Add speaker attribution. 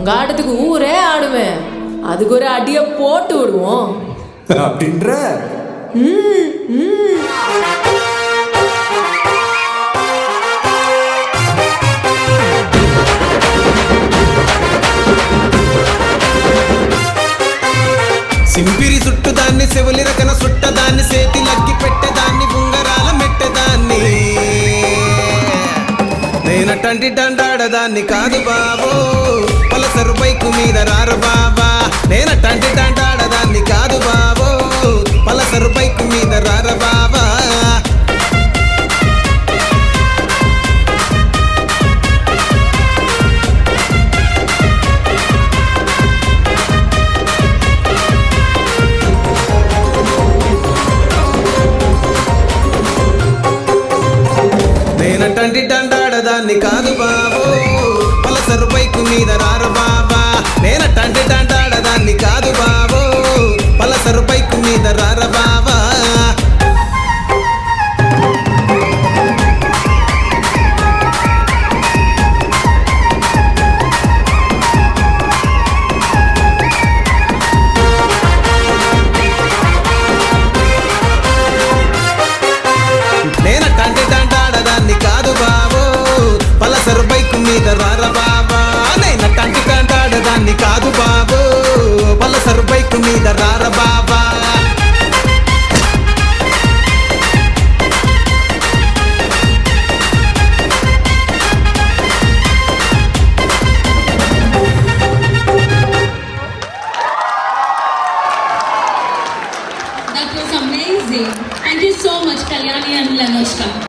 Speaker 1: உங்க ஆட்டத்துக்கு ஊரே ஆடுமே, அதுக்கு ஒரு அடியை போட்டு விடுவோம்
Speaker 2: அப்படின்ற.
Speaker 3: సింపిరి చుట్టుదాన్ని చెవులి రకన సుట్టదాన్ని సేతి లక్కి పెట్టేదాన్ని ఉంగరాల మెట్టేదాన్ని నేనటంటి దండాడదాన్ని కాదు బాబో పలసరు బైకు మీద రారు బాబా నేనటంటి దండాడదాన్ని కాదు బాబో పలసరు బైకు మీద రారు బాబా నేనటంటి దండాడదాన్ని కాదు బాబో పలసరు బైకు మీద రారు బాబా నేనటంటి దండాడదాన్ని కాదు బాబో పలసరు బైకు మీద రారు బాబా నేనటంటి దండాడదాన్ని కాదు బాబో పలసరు బైకు మీద రార బాబా నేనటంటి దండాడదాన్ని కాదు బాబో పలసరు బైకు మీద రార బాబా
Speaker 4: That was amazing. Thank you so much, Kalyani and Lanoshka.